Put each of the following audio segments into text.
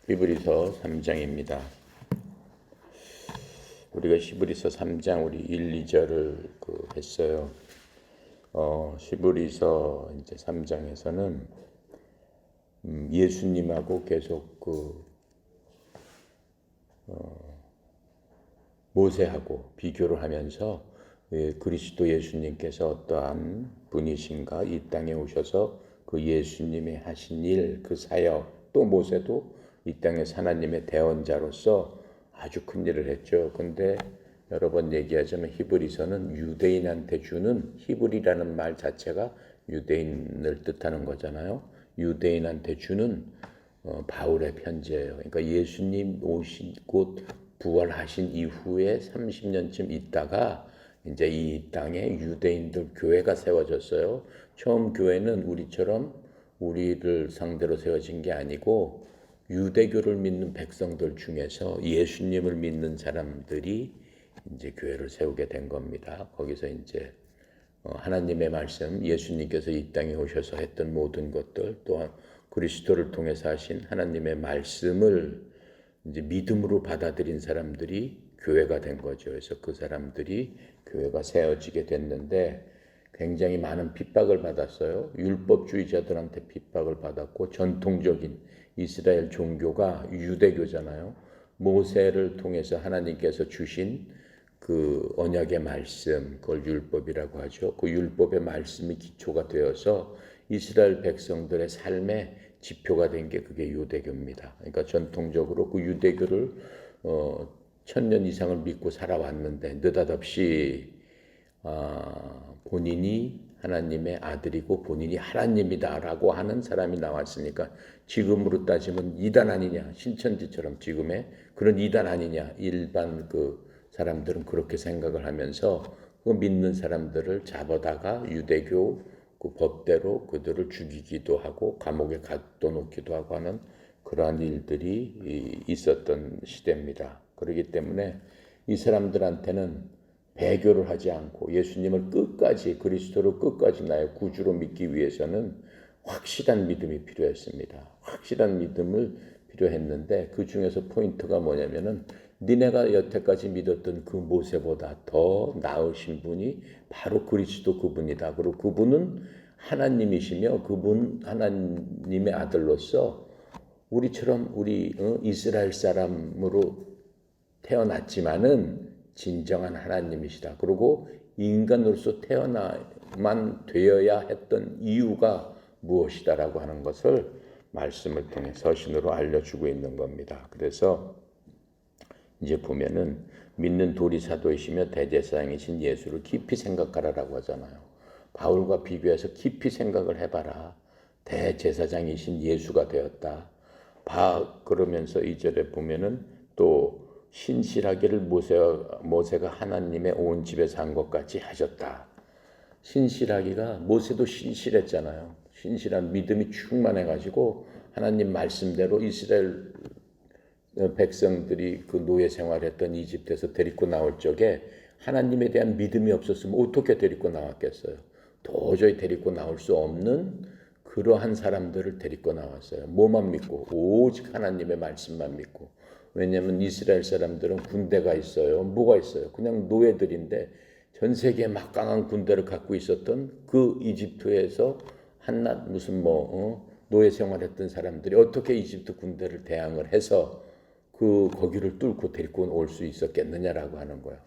히브리서 3장입니다. 우리가 히브리서 3장 우리 1, 2절을 했어요. 히브리서 이제 3장에서는 예수님하고 계속 모세하고 비교를 하면서 그리스도 예수님께서 어떠한 분이신가, 이 땅에 오셔서 그 예수님이 하신 일, 그 사역, 또 모세도 이 땅에서 하나님의 대언자로서 아주 큰 일을 했죠. 근데 여러 번 얘기하자면 히브리서는 유대인한테 주는, 히브리라는 말 자체가 유대인을 뜻하는 거잖아요. 유대인한테 주는 바울의 편지예요. 그러니까 예수님 오신 곧 부활하신 이후에 30년쯤 있다가 이제 이 땅에 유대인들 교회가 세워졌어요. 처음 교회는 우리처럼 우리를 상대로 세워진 게 아니고 유대교를 믿는 백성들 중에서 예수님을 믿는 사람들이 이제 교회를 세우게 된 겁니다. 거기서 이제 하나님의 말씀, 예수님께서 이 땅에 오셔서 했던 모든 것들, 또한 그리스도를 통해서 하신 하나님의 말씀을 이제 믿음으로 받아들인 사람들이 교회가 된 거죠. 그래서 그 사람들이 교회가 세워지게 됐는데 굉장히 많은 핍박을 받았어요. 율법주의자들한테 핍박을 받았고, 전통적인 이스라엘 종교가 유대교잖아요. 모세를 통해서 하나님께서 주신 그 언약의 말씀, 그걸 율법이라고 하죠. 그 율법의 말씀이 기초가 되어서 이스라엘 백성들의 삶의 지표가 된 게 그게 유대교입니다. 그러니까 전통적으로 그 유대교를 1000년 이상을 믿고 살아왔는데 느닷없이 본인이 하나님의 아들이고 본인이 하나님이다라고 하는 사람이 나왔으니까 지금으로 따지면 이단 아니냐, 신천지처럼 지금의 그런 이단 아니냐, 일반 그 사람들은 그렇게 생각을 하면서 그 믿는 사람들을 잡아다가 유대교 그 법대로 그들을 죽이기도 하고 감옥에 가둬놓기도 하고 하는 그러한 일들이 있었던 시대입니다. 그렇기 때문에 이 사람들한테는 배교를 하지 않고 예수님을 끝까지, 그리스도를 끝까지 나의 구주로 믿기 위해서는 확실한 믿음이 필요했습니다. 확실한 믿음을 필요했는데 그 중에서 포인트가 뭐냐면은 니네가 여태까지 믿었던 그 모세보다 더 나으신 분이 바로 그리스도 그분이다. 그리고 그분은 하나님이시며 그분 하나님의 아들로서 우리처럼 우리 이스라엘 사람으로 태어났지만은 진정한 하나님이시다. 그리고 인간으로서 태어나만 되어야 했던 이유가 무엇이다라고 하는 것을 말씀을 통해 서신으로 알려주고 있는 겁니다. 그래서 이제 보면은 믿는 도리사도이시며 대제사장이신 예수를 깊이 생각하라라고 하잖아요. 바울과 비교해서 깊이 생각을 해봐라. 대제사장이신 예수가 되었다. 그러면서 2절에 보면은 또 신실하기를 모세가 하나님의 온 집에 산 것 같이 하셨다. 신실하기가 모세도 신실했잖아요. 신실한 믿음이 충만해가지고 하나님 말씀대로 이스라엘 백성들이 그 노예 생활했던 이집트에서 데리고 나올 적에 하나님에 대한 믿음이 없었으면 어떻게 데리고 나왔겠어요. 도저히 데리고 나올 수 없는 그러한 사람들을 데리고 나왔어요. 뭐만 믿고? 오직 하나님의 말씀만 믿고. 왜냐하면 이스라엘 사람들은 군대가 있어요. 뭐가 있어요? 그냥 노예들인데 전 세계에 막강한 군대를 갖고 있었던 그 이집트에서 한낱 무슨 노예 생활했던 사람들이 어떻게 이집트 군대를 대항을 해서 거기를 뚫고 데리고 올 수 있었겠느냐라고 하는 거예요.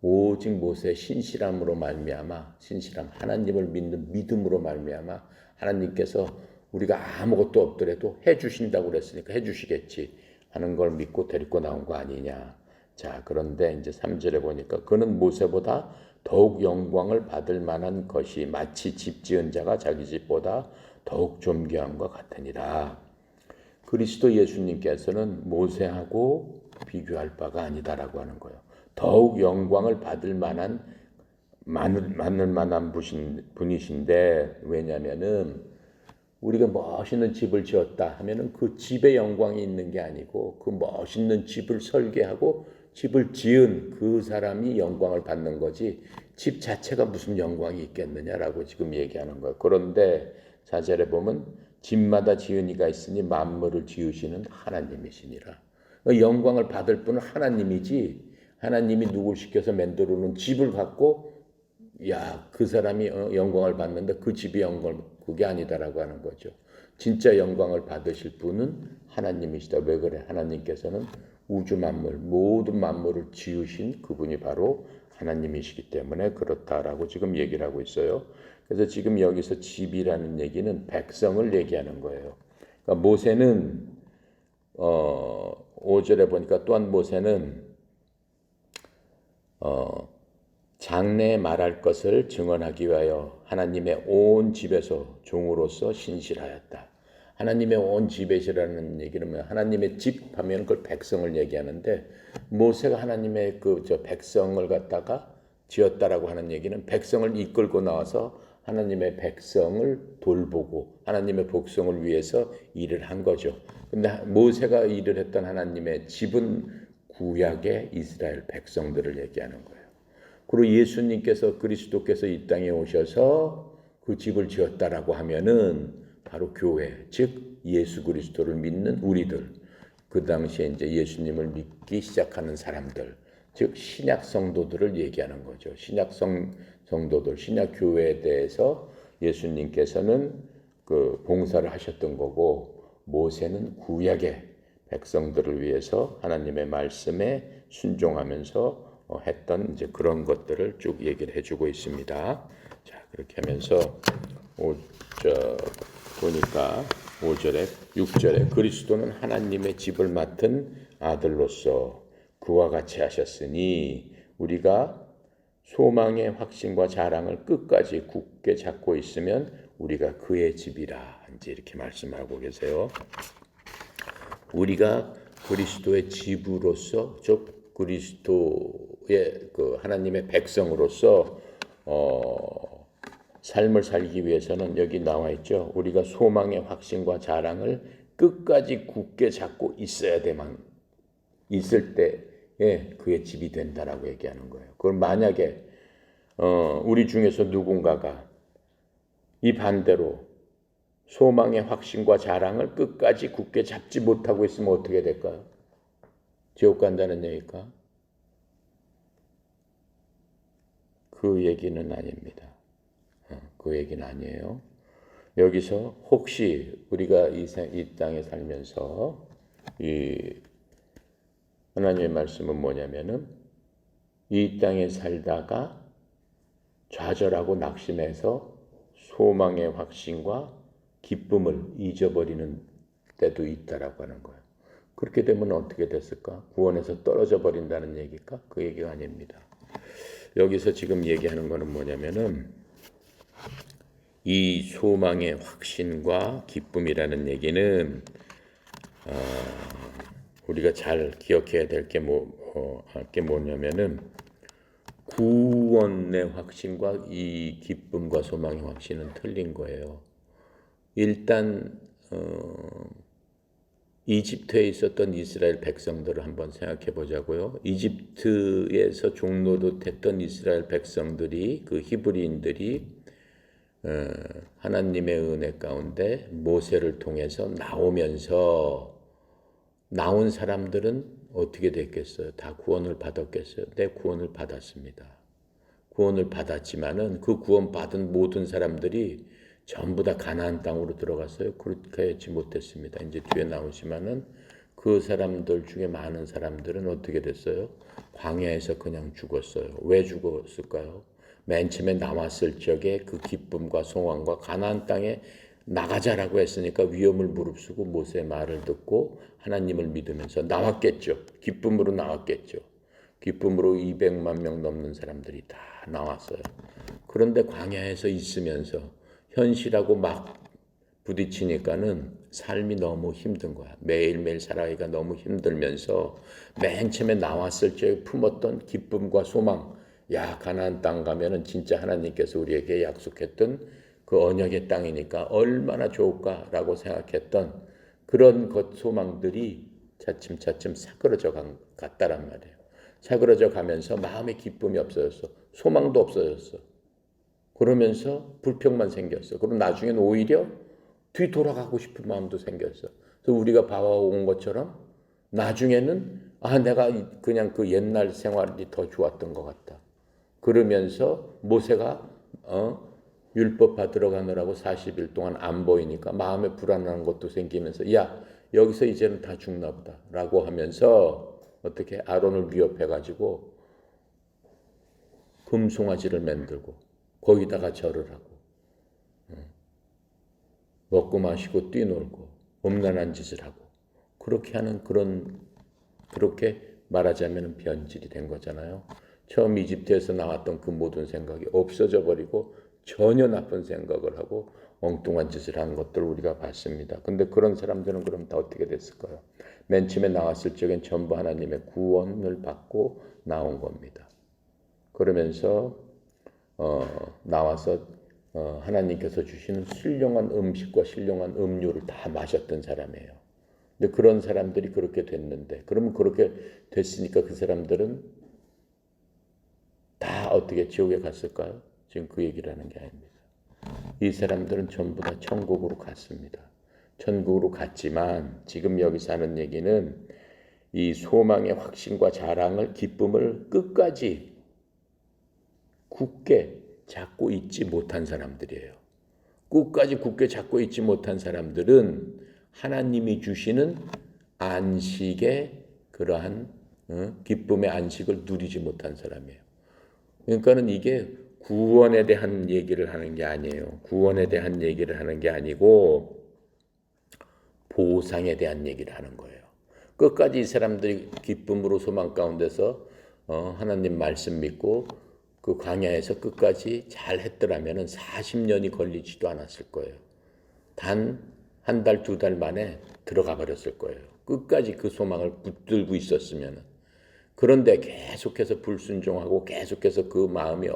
오직 모세의 신실함으로 말미암아, 신실함, 하나님을 믿는 믿음으로 말미암아 하나님께서 우리가 아무것도 없더라도 해주신다고 그랬으니까 해주시겠지 하는 걸 믿고 데리고 나온 거 아니냐. 자, 그런데 이제 3절에 보니까 그는 모세보다 더욱 영광을 받을 만한 것이 마치 집 지은 자가 자기 집보다 더욱 존귀함과 같으니라. 그리스도 예수님께서는 모세하고 비교할 바가 아니다라고 하는 거예요. 더욱 영광을 받을 만한 분이신데, 왜냐하면은 우리가 멋있는 집을 지었다 하면은 그 집에 영광이 있는 게 아니고 그 멋있는 집을 설계하고 집을 지은 그 사람이 영광을 받는 거지 집 자체가 무슨 영광이 있겠느냐라고 지금 얘기하는 거예요. 그런데 4절에 보면 집마다 지은이가 있으니 만물을 지으시는 하나님이시니라. 영광을 받을 분은 하나님이지 하나님이 누굴 시켜서 만들어 놓은 집을 갖고 그 사람이 영광을 받는데 그 집이 영광 그게 아니다라고 하는 거죠. 진짜 영광을 받으실 분은 하나님이시다. 왜 그래? 하나님께서는 우주 만물 모든 만물을 지으신 그분이 바로 하나님이시기 때문에 그렇다라고 지금 얘기를 하고 있어요. 그래서 지금 여기서 집이라는 얘기는 백성을 얘기하는 거예요. 그러니까 모세는 5절에 보니까 또한 모세는 장래에 말할 것을 증언하기 위하여 하나님의 온 집에서 종으로서 신실하였다. 하나님의 온 집에서라는 얘기는 하나님의 집 하면 그걸 백성을 얘기하는데 모세가 하나님의 백성을 갖다가 지었다라고 하는 얘기는 백성을 이끌고 나와서 하나님의 백성을 돌보고 하나님의 복성을 위해서 일을 한 거죠. 근데 모세가 일을 했던 하나님의 집은 구약의 이스라엘 백성들을 얘기하는 거예요. 그리고 예수님께서 그리스도께서 이 땅에 오셔서 그 집을 지었다라고 하면은 바로 교회, 즉 예수 그리스도를 믿는 우리들, 그 당시에 이제 예수님을 믿기 시작하는 사람들, 즉 신약 성도들을 얘기하는 거죠. 신약 성도들, 신약 교회에 대해서 예수님께서는 그 봉사를 하셨던 거고 모세는 구약의 백성들을 위해서 하나님의 말씀에 순종하면서 했던 이제 그런 것들을 쭉 얘기를 해주고 있습니다. 자, 그렇게 하면서 보니까 5절에 6절에 그리스도는 하나님의 집을 맡은 아들로서 그와 같이 하셨으니 우리가 소망의 확신과 자랑을 끝까지 굳게 잡고 있으면 우리가 그의 집이라 이제 이렇게 말씀하고 계세요. 우리가 그리스도의 집으로서 즉 그리스도의 그 하나님의 백성으로서 삶을 살기 위해서는 여기 나와 있죠. 우리가 소망의 확신과 자랑을 끝까지 굳게 잡고 있어야 되만 있을 때에 그의 집이 된다라고 얘기하는 거예요. 그걸 만약에 우리 중에서 누군가가 이 반대로 소망의 확신과 자랑을 끝까지 굳게 잡지 못하고 있으면 어떻게 될까요? 지옥 간다는 얘기일까? 그 얘기는 아닙니다. 그 얘기는 아니에요. 여기서 혹시 우리가 이 땅에 살면서 이 하나님의 말씀은 뭐냐면은 이 땅에 살다가 좌절하고 낙심해서 소망의 확신과 기쁨을 잊어버리는 때도 있다라고 하는 거예요. 그렇게 되면 어떻게 됐을까? 구원에서 떨어져 버린다는 얘기일까? 그 얘기가 아닙니다. 여기서 지금 얘기하는 거는 뭐냐면은 이 소망의 확신과 기쁨이라는 얘기는 우리가 잘 기억해야 될 게 뭐냐면은 구원의 확신과 이 기쁨과 소망의 확신은 틀린 거예요. 일단 이집트에 있었던 이스라엘 백성들을 한번 생각해 보자고요. 이집트에서 종노릇했던 이스라엘 백성들이 그 히브리인들이 하나님의 은혜 가운데 모세를 통해서 나오면서 나온 사람들은 어떻게 됐겠어요? 다 구원을 받았겠어요? 네, 구원을 받았습니다. 구원을 받았지만은 그 구원 받은 모든 사람들이 전부 다 가나안 땅으로 들어갔어요. 그렇게 하지 못했습니다. 이제 뒤에 나오지만은 그 사람들 중에 많은 사람들은 어떻게 됐어요? 광야에서 그냥 죽었어요. 왜 죽었을까요? 맨 처음에 나왔을 적에 그 기쁨과 소망과 가나안 땅에 나가자라고 했으니까 위험을 무릅쓰고 모세의 말을 듣고 하나님을 믿으면서 나왔겠죠. 기쁨으로 나왔겠죠. 기쁨으로 200만 명 넘는 사람들이 다 나왔어요. 그런데 광야에서 있으면서 현실하고 막 부딪히니까는 삶이 너무 힘든 거야. 매일매일 살아가기가 너무 힘들면서 맨 처음에 나왔을 적에 품었던 기쁨과 소망, 가나안 땅 가면은 진짜 하나님께서 우리에게 약속했던 그 언약의 땅이니까 얼마나 좋을까라고 생각했던 그런 소망들이 차츰차츰 사그러져 갔다란 말이에요. 사그러져 가면서 마음의 기쁨이 없어졌어. 소망도 없어졌어. 그러면서 불평만 생겼어. 그럼 나중에는 오히려 뒤돌아가고 싶은 마음도 생겼어. 그래서 우리가 봐온 것처럼 나중에는 내가 그냥 그 옛날 생활이 더 좋았던 것 같다. 그러면서 모세가 율법 받으러 가느라고 40일 동안 안 보이니까 마음에 불안한 것도 생기면서 여기서 이제는 다 죽나 보다 라고 하면서 어떻게 아론을 위협해가지고 금송아지를 만들고 거기다가 절을 하고 먹고 마시고 뛰놀고 음란한 짓을 하고 그렇게 하는 그렇게 말하자면 변질이 된 거잖아요. 처음 이집트에서 나왔던 그 모든 생각이 없어져 버리고 전혀 나쁜 생각을 하고 엉뚱한 짓을 하는 것들을 우리가 봤습니다. 근데 그런 사람들은 그럼 다 어떻게 됐을까요? 맨 처음에 나왔을 적엔 전부 하나님의 구원을 받고 나온 겁니다. 그러면서 나와서 하나님께서 주시는 신령한 음식과 신령한 음료를 다 마셨던 사람이에요. 근데 그런 사람들이 그렇게 됐는데, 그러면 그렇게 됐으니까 그 사람들은 다 어떻게 지옥에 갔을까요? 지금 그 얘기를 하는 게 아닙니다. 이 사람들은 전부 다 천국으로 갔습니다. 천국으로 갔지만 지금 여기서 하는 얘기는 이 소망의 확신과 자랑을, 기쁨을 끝까지 굳게 잡고 있지 못한 사람들이에요. 끝까지 굳게 잡고 있지 못한 사람들은 하나님이 주시는 안식의 그러한 기쁨의 안식을 누리지 못한 사람이에요. 그러니까는 이게 구원에 대한 얘기를 하는 게 아니에요. 구원에 대한 얘기를 하는 게 아니고 보상에 대한 얘기를 하는 거예요. 끝까지 이 사람들이 기쁨으로 소망 가운데서 하나님 말씀 믿고 그 광야에서 끝까지 잘 했더라면 40년이 걸리지도 않았을 거예요. 단 한 달, 두 달 만에 들어가 버렸을 거예요. 끝까지 그 소망을 붙들고 있었으면. 그런데 계속해서 불순종하고 계속해서 그 마음이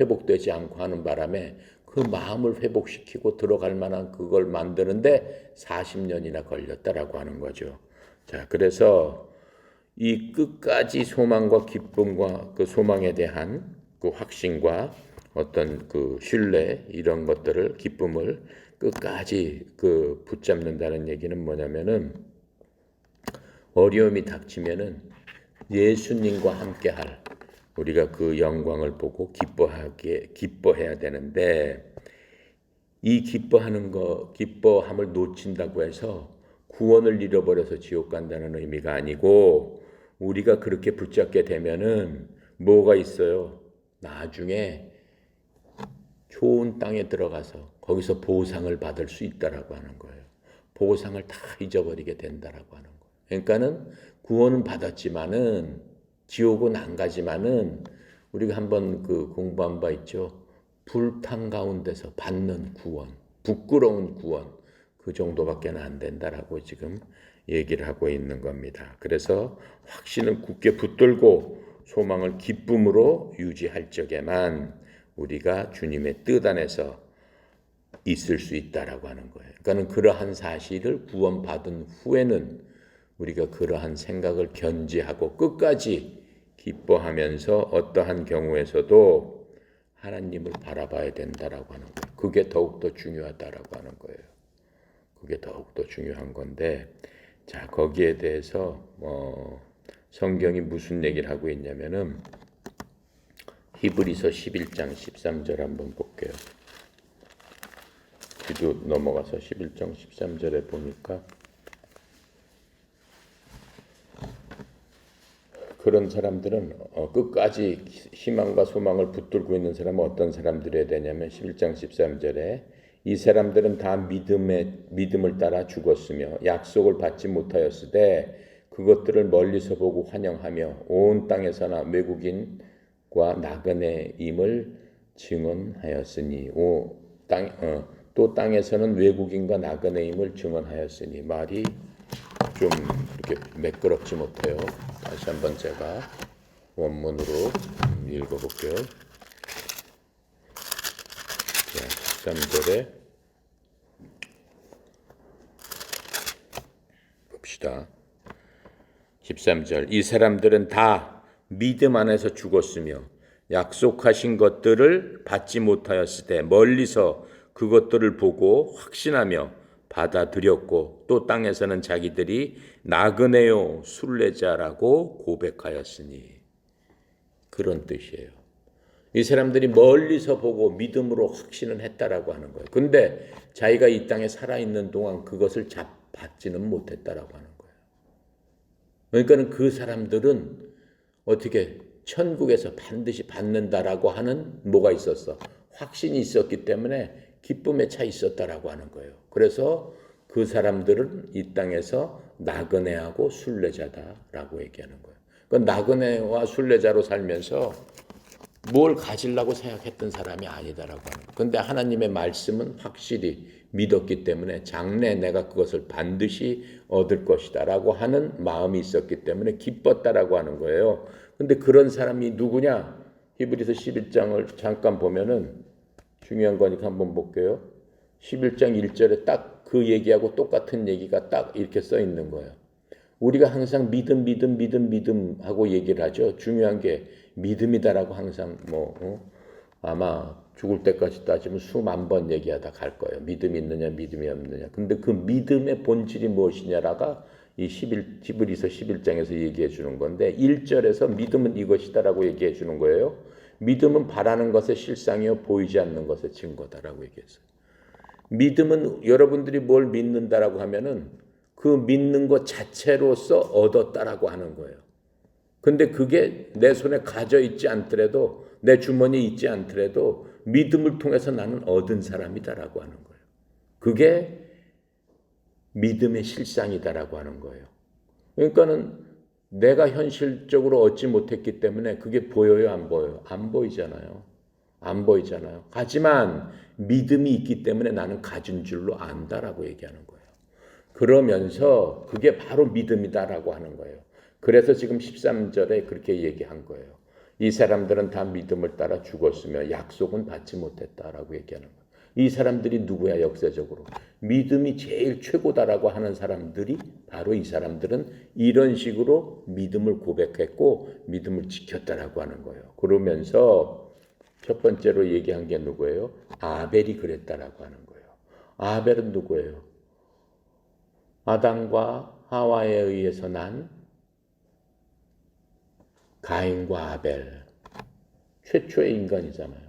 회복되지 않고 하는 바람에 그 마음을 회복시키고 들어갈 만한 그걸 만드는데 40년이나 걸렸다라고 하는 거죠. 자, 그래서 이 끝까지 소망과 기쁨과 그 소망에 대한 그 확신과 어떤 그 신뢰 이런 것들을 기쁨을 끝까지 그 붙잡는다는 얘기는 뭐냐면은 어려움이 닥치면은 예수님과 함께할 우리가 그 영광을 보고 기뻐해야 되는데 이 기뻐함을 놓친다고 해서 구원을 잃어버려서 지옥 간다는 의미가 아니고 우리가 그렇게 붙잡게 되면은 뭐가 있어요? 나중에 좋은 땅에 들어가서 거기서 보상을 받을 수 있다라고 하는 거예요. 보상을 다 잊어버리게 된다라고 하는 거예요. 그러니까는 구원은 받았지만은 지옥은 안 가지만은 우리가 한번 그 공부한 바 있죠. 불탕 가운데서 받는 구원, 부끄러운 구원 그 정도밖에 안 된다라고 지금 얘기를 하고 있는 겁니다. 그래서 확신을 굳게 붙들고 소망을 기쁨으로 유지할 적에만 우리가 주님의 뜻 안에서 있을 수 있다라고 하는 거예요. 그러니까 그러한 사실을 구원받은 후에는 우리가 그러한 생각을 견지하고 끝까지 기뻐하면서 어떠한 경우에서도 하나님을 바라봐야 된다라고 하는 거예요. 그게 더욱더 중요하다라고 하는 거예요. 그게 더욱더 중요한 건데, 자, 거기에 대해서 성경이 무슨 얘기를 하고 있냐면은 히브리서 11장 13절 한번 볼게요. 뒤도 넘어가서 11장 13절에 보니까 그런 사람들은 끝까지 희망과 소망을 붙들고 있는 사람은 어떤 사람들이어야 되냐면 11장 13절에 이 사람들은 다 믿음을 따라 죽었으며 약속을 받지 못하였으되 그것들을 멀리서 보고 환영하며 온 땅에서나 외국인과 나그네임을 증언하였으니 또 땅에서는 외국인과 나그네임을 증언하였으니 말이 좀 이렇게 매끄럽지 못해요. 다시 한번 제가 원문으로 읽어볼게요. 자, 13절에 봅시다. 13절 이 사람들은 다 믿음 안에서 죽었으며 약속하신 것들을 받지 못하였을 때 멀리서 그것들을 보고 확신하며 받아들였고 또 땅에서는 자기들이 나그네요 순례자라고 고백하였으니 그런 뜻이에요. 이 사람들이 멀리서 보고 믿음으로 확신을 했다라고 하는 거예요. 근데 자기가 이 땅에 살아있는 동안 그것을 받지는 못했다라고 하는 거예요. 그러니까는 그 사람들은 어떻게 천국에서 반드시 받는다라고 하는 뭐가 있었어? 확신이 있었기 때문에 기쁨에 차 있었다라고 하는 거예요. 그래서 그 사람들은 이 땅에서 나그네하고 순례자다라고 얘기하는 거예요. 그 나그네와 순례자로 살면서 뭘 가지려고 생각했던 사람이 아니다라고 하는 거예요. 근데 하나님의 말씀은 확실히 믿었기 때문에 장래 내가 그것을 반드시 얻을 것이다라고 하는 마음이 있었기 때문에 기뻤다라고 하는 거예요. 근데 그런 사람이 누구냐? 히브리서 11장을 잠깐 보면은 중요한 거니까 한번 볼게요. 11장 1절에 딱 그 얘기하고 똑같은 얘기가 딱 이렇게 써 있는 거예요. 우리가 항상 믿음 하고 얘기를 하죠. 중요한 게 믿음이다라고 항상 아마 죽을 때까지 따지면 수만 번 얘기하다 갈 거예요. 믿음이 있느냐 믿음이 없느냐. 근데 그 믿음의 본질이 무엇이냐라가 이 히브리서 11장에서 얘기해 주는 건데 1절에서 믿음은 이것이다라고 얘기해 주는 거예요. 믿음은 바라는 것의 실상이요 보이지 않는 것의 증거다라고 얘기했어요. 믿음은 여러분들이 뭘 믿는다라고 하면은 그 믿는 것 자체로서 얻었다라고 하는 거예요. 근데 그게 내 손에 가져 있지 않더라도 내 주머니에 있지 않더라도 믿음을 통해서 나는 얻은 사람이다라고 하는 거예요. 그게 믿음의 실상이다라고 하는 거예요. 그러니까는 내가 현실적으로 얻지 못했기 때문에 그게 보여요, 안 보여요? 안 보이잖아요. 안 보이잖아요. 하지만 믿음이 있기 때문에 나는 가진 줄로 안다라고 얘기하는 거예요. 그러면서 그게 바로 믿음이다라고 하는 거예요. 그래서 지금 13절에 그렇게 얘기한 거예요. 이 사람들은 다 믿음을 따라 죽었으며 약속은 받지 못했다라고 얘기하는 거예요. 이 사람들이 누구야 역사적으로? 믿음이 제일 최고다라고 하는 사람들이 바로 이 사람들은 이런 식으로 믿음을 고백했고 믿음을 지켰다라고 하는 거예요. 그러면서 첫 번째로 얘기한 게 누구예요? 아벨이 그랬다라고 하는 거예요. 아벨은 누구예요? 아담과 하와에 의해서 난 가인과 아벨. 최초의 인간이잖아요.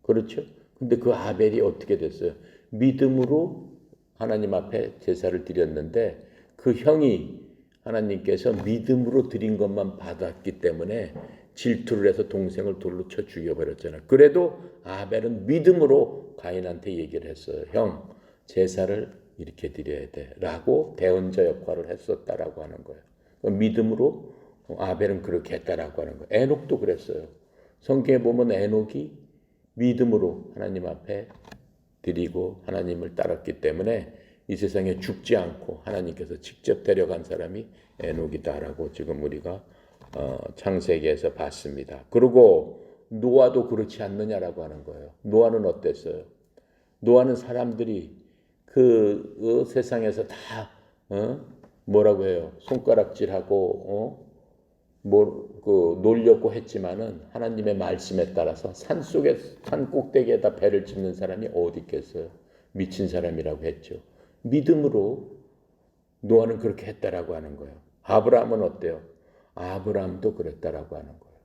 그렇죠? 근데 그 아벨이 어떻게 됐어요? 믿음으로 하나님 앞에 제사를 드렸는데 그 형이 하나님께서 믿음으로 드린 것만 받았기 때문에 질투를 해서 동생을 돌로 쳐 죽여버렸잖아요. 그래도 아벨은 믿음으로 가인한테 얘기를 했어요. 형, 제사를 이렇게 드려야 돼 라고 대언자 역할을 했었다라고 하는 거예요. 믿음으로 아벨은 그렇게 했다라고 하는 거예요. 에녹도 그랬어요. 성경에 보면 에녹이 믿음으로 하나님 앞에 드리고 하나님을 따랐기 때문에 이 세상에 죽지 않고 하나님께서 직접 데려간 사람이 에녹이다라고 지금 우리가 창세기에서 봤습니다. 그리고 노아도 그렇지 않느냐라고 하는 거예요. 노아는 어땠어요? 노아는 사람들이 그 세상에서 다 뭐라고 해요? 손가락질하고 놀려고 했지만은 하나님의 말씀에 따라서 산 꼭대기에다 배를 짚는 사람이 어디 있겠어요? 미친 사람이라고 했죠. 믿음으로 노아는 그렇게 했다라고 하는 거예요. 아브라함은 어때요? 아브라함도 그랬다라고 하는 거예요.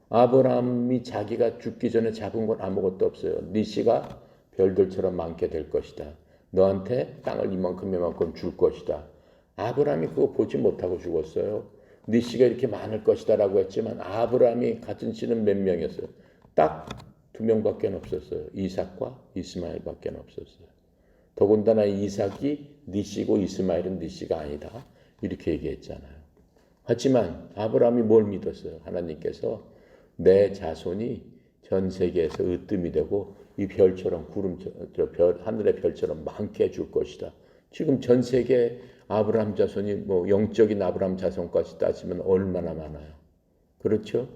아브라함이 자기가 죽기 전에 잡은 건 아무것도 없어요. 네 씨가 별들처럼 많게 될 것이다. 너한테 땅을 이만큼 줄 것이다. 아브라함이 그거 보지 못하고 죽었어요. 네 씨가 이렇게 많을 것이다라고 했지만 아브라함이 가진 씨는 몇 명이었어요? 딱 2명밖에 없었어요. 이삭과 이스마엘밖에 없었어요. 더군다나 이삭이 네 씨고 이스마엘은 네 씨가 아니다. 이렇게 얘기했잖아요. 하지만 아브라함이 뭘 믿었어요? 하나님께서 내 자손이 전 세계에서 으뜸이 되고 이 별처럼 하늘의 별처럼 많게 해줄 것이다. 지금 전 세계 아브라함 자손이 영적인 아브라함 자손까지 따지면 얼마나 많아요. 그렇죠?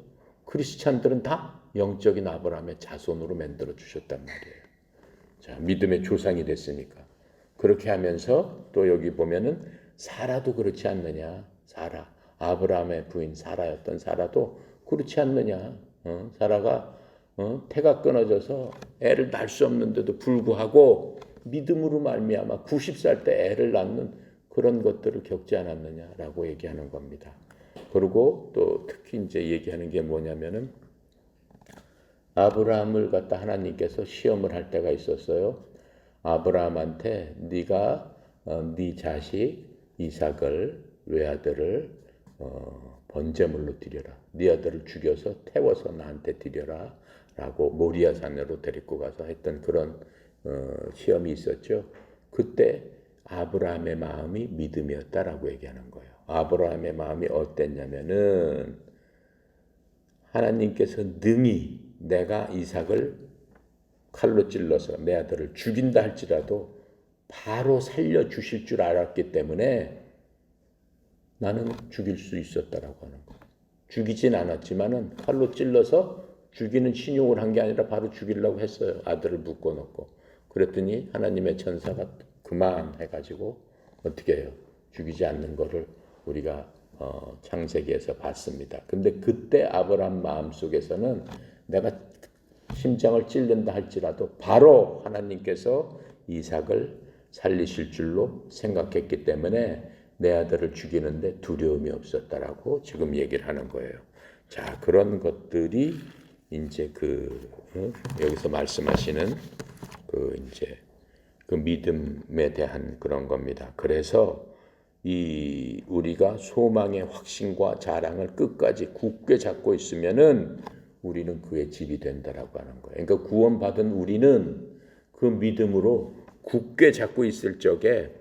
크리스찬들은 다 영적인 아브라함의 자손으로 만들어 주셨단 말이에요. 자, 믿음의 조상이 됐으니까. 그렇게 하면서 또 여기 보면은 사라도 그렇지 않느냐. 사라. 아브라함의 부인 사라였던 사라도 그렇지 않느냐. 사라가 태가 끊어져서 애를 낳을 수 없는데도 불구하고 믿음으로 말미암아 90살 때 애를 낳는 그런 것들을 겪지 않았느냐라고 얘기하는 겁니다. 그리고 또 특히 이제 얘기하는 게 뭐냐면은 아브라함을 갖다 하나님께서 시험을 할 때가 있었어요. 아브라함한테 네가 네 자식 이삭을 외아들을 번제물로 드려라. 네 아들을 죽여서 태워서 나한테 드려라. 라고 모리아 산으로 데리고 가서 했던 그런 시험이 있었죠. 그때 아브라함의 마음이 믿음이었다라고 얘기하는 거예요. 아브라함의 마음이 어땠냐면은 하나님께서 능히 내가 이삭을 칼로 찔러서 내 아들을 죽인다 할지라도 바로 살려주실 줄 알았기 때문에 나는 죽일 수 있었다라고 하는 거예요. 죽이진 않았지만은 칼로 찔러서 죽이는 신용을 한 게 아니라 바로 죽이려고 했어요. 아들을 묶어놓고. 그랬더니 하나님의 천사가 그만 해가지고 어떻게 해요? 죽이지 않는 거를 우리가 창세기에서 봤습니다. 근데 그때 아브라함 마음속에서는 내가 심장을 찔른다 할지라도 바로 하나님께서 이삭을 살리실 줄로 생각했기 때문에 내 아들을 죽이는데 두려움이 없었다라고 지금 얘기를 하는 거예요. 자, 그런 것들이 이제 여기서 말씀하시는 이제 그 믿음에 대한 그런 겁니다. 그래서 우리가 소망의 확신과 자랑을 끝까지 굳게 잡고 있으면은 우리는 그의 집이 된다라고 하는 거예요. 그러니까 구원받은 우리는 그 믿음으로 굳게 잡고 있을 적에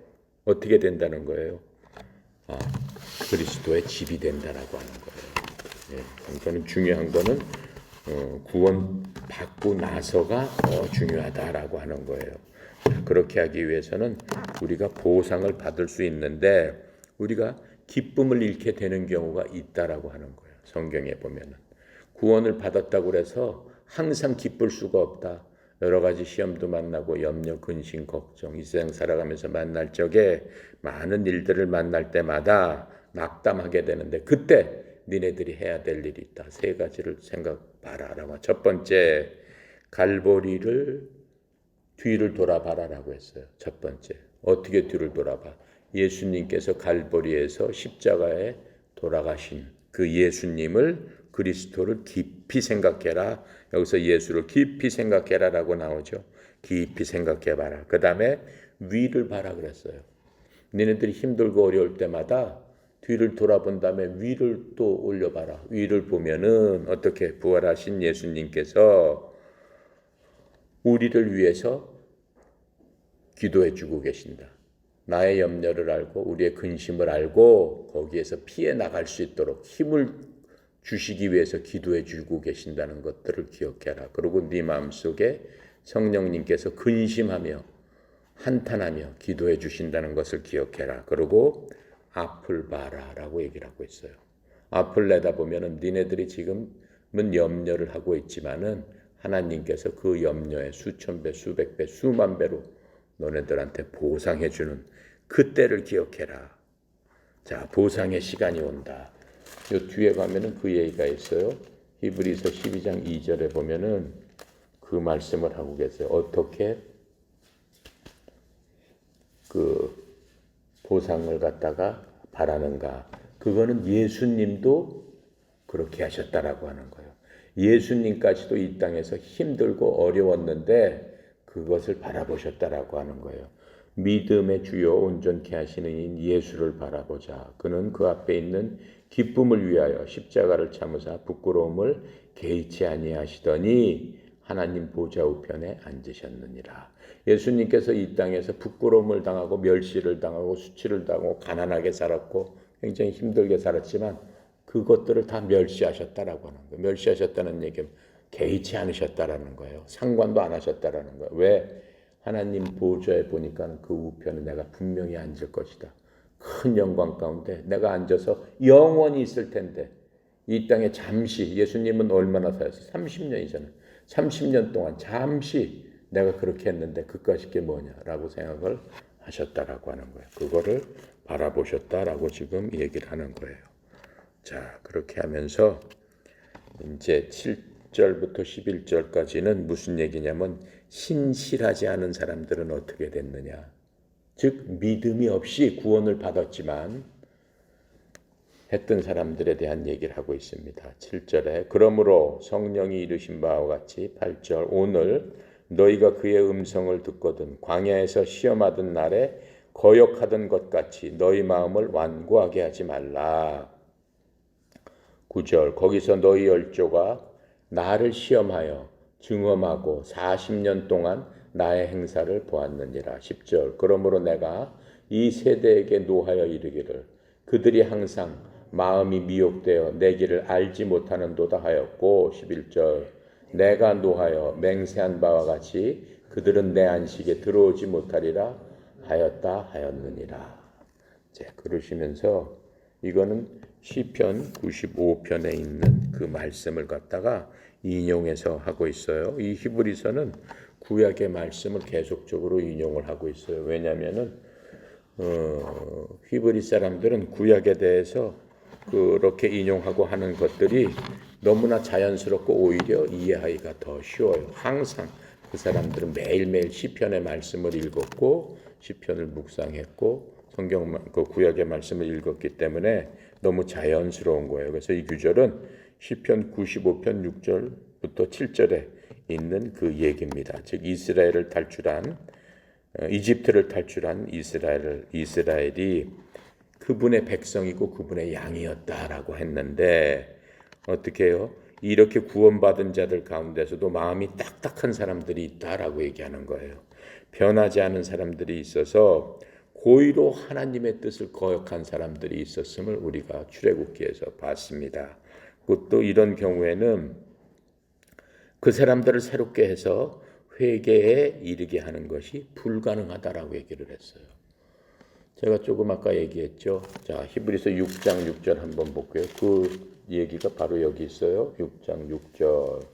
어떻게 된다는 거예요? 그리스도의 집이 된다라고 하는 거예요. 그러니까 중요한 거는 구원받고 나서가 더 중요하다라고 하는 거예요. 그렇게 하기 위해서는 우리가 보상을 받을 수 있는데 우리가 기쁨을 잃게 되는 경우가 있다라고 하는 거예요. 성경에 보면은 구원을 받았다고 해서 항상 기쁠 수가 없다. 여러 가지 시험도 만나고 염려, 근심, 걱정, 이 세상 살아가면서 만날 적에 많은 일들을 만날 때마다 낙담하게 되는데 그때 니네들이 해야 될 일이 있다. 세 가지를 생각봐라. 첫 번째, 갈보리를 뒤를 돌아봐라라고 했어요. 첫 번째, 어떻게 뒤를 돌아봐? 예수님께서 갈보리에서 십자가에 돌아가신 그 예수님을 그리스도를 깊이 생각해라. 여기서 예수를 깊이 생각해라라고 나오죠. 깊이 생각해봐라. 그 다음에 위를 봐라 그랬어요. 너네들이 힘들고 어려울 때마다 뒤를 돌아본 다음에 위를 또 올려봐라. 위를 보면은 어떻게 부활하신 예수님께서 우리를 위해서 기도해 주고 계신다. 나의 염려를 알고 우리의 근심을 알고 거기에서 피해 나갈 수 있도록 힘을 주시기 위해서 기도해 주고 계신다는 것들을 기억해라. 그리고 네 마음속에 성령님께서 근심하며 한탄하며 기도해 주신다는 것을 기억해라. 그리고 앞을 봐라라고 얘기를 하고 있어요. 앞을 내다보면은 니네들이 지금은 염려를 하고 있지만은 하나님께서 그 염려의 수천 배, 수백 배, 수만 배로 너네들한테 보상해 주는 그때를 기억해라. 자, 보상의 시간이 온다. 요 뒤에 가면은 그 얘기가 있어요. 히브리서 12장 2절에 보면은 그 말씀을 하고 계세요. 어떻게 그 보상을 갖다가 바라는가. 그거는 예수님도 그렇게 하셨다라고 하는 거예요. 예수님까지도 이 땅에서 힘들고 어려웠는데 그것을 바라보셨다라고 하는 거예요. 믿음의 주요 온전케 하시는 인 예수를 바라보자. 그는 그 앞에 있는 기쁨을 위하여 십자가를 참으사 부끄러움을 개의치 아니하시더니 하나님 보좌 우편에 앉으셨느니라. 예수님께서 이 땅에서 부끄러움을 당하고 멸시를 당하고 수치를 당하고 가난하게 살았고 굉장히 힘들게 살았지만 그것들을 다 멸시하셨다라고 하는 거예요. 멸시하셨다는 얘기는 개의치 않으셨다라는 거예요. 상관도 안 하셨다라는 거예요. 왜? 하나님 보좌에 보니까 그 우편에 내가 분명히 앉을 것이다. 큰 영광 가운데 내가 앉아서 영원히 있을 텐데 이 땅에 잠시 예수님은 얼마나 사셨어요? 30년이잖아요. 30년 동안 잠시 내가 그렇게 했는데 그것이 게 뭐냐라고 생각을 하셨다라고 하는 거예요. 그거를 바라보셨다라고 지금 얘기를 하는 거예요. 자, 그렇게 하면서 이제 10절부터 11절까지는 무슨 얘기냐면 신실하지 않은 사람들은 어떻게 됐느냐. 즉 믿음이 없이 구원을 받았지만 했던 사람들에 대한 얘기를 하고 있습니다. 7절에 그러므로 성령이 이르신 바와 같이 8절 오늘 너희가 그의 음성을 듣거든 광야에서 시험하던 날에 거역하던 것 같이 너희 마음을 완고하게 하지 말라. 9절 거기서 너희 열조가 나를 시험하여 증험하고 40년 동안 나의 행사를 보았느니라. 10절 그러므로 내가 이 세대에게 노하여 이르기를 그들이 항상 마음이 미혹되어 내 길을 알지 못하는도다 하였고 11절 내가 노하여 맹세한 바와 같이 그들은 내 안식에 들어오지 못하리라 하였다 하였느니라. 그러시면서 이거는 시편 95편에 있는 그 말씀을 갖다가 인용해서 하고 있어요. 이 히브리서는 구약의 말씀을 계속적으로 인용을 하고 있어요. 왜냐하면은 히브리 사람들은 구약에 대해서 그렇게 인용하고 하는 것들이 너무나 자연스럽고 오히려 이해하기가 더 쉬워요. 항상 그 사람들은 매일매일 시편의 말씀을 읽었고 시편을 묵상했고 성경 그 구약의 말씀을 읽었기 때문에 너무 자연스러운 거예요. 그래서 이 구절은 시편 95편 6절부터 7절에 있는 그 얘기입니다. 즉 이스라엘을 탈출한 이집트를 탈출한 이스라엘이 그분의 백성이고 그분의 양이었다라고 했는데 어떻게 해요? 이렇게 구원받은 자들 가운데서도 마음이 딱딱한 사람들이 있다라고 얘기하는 거예요. 변하지 않은 사람들이 있어서 고의로 하나님의 뜻을 거역한 사람들이 있었음을 우리가 출애굽기에서 봤습니다. 또 이런 경우에는 그 사람들을 새롭게 해서 회개에 이르게 하는 것이 불가능하다라고 얘기를 했어요. 제가 조금 아까 얘기했죠. 자, 히브리서 6장 6절 한번 볼게요. 그 얘기가 바로 여기 있어요. 6장 6절.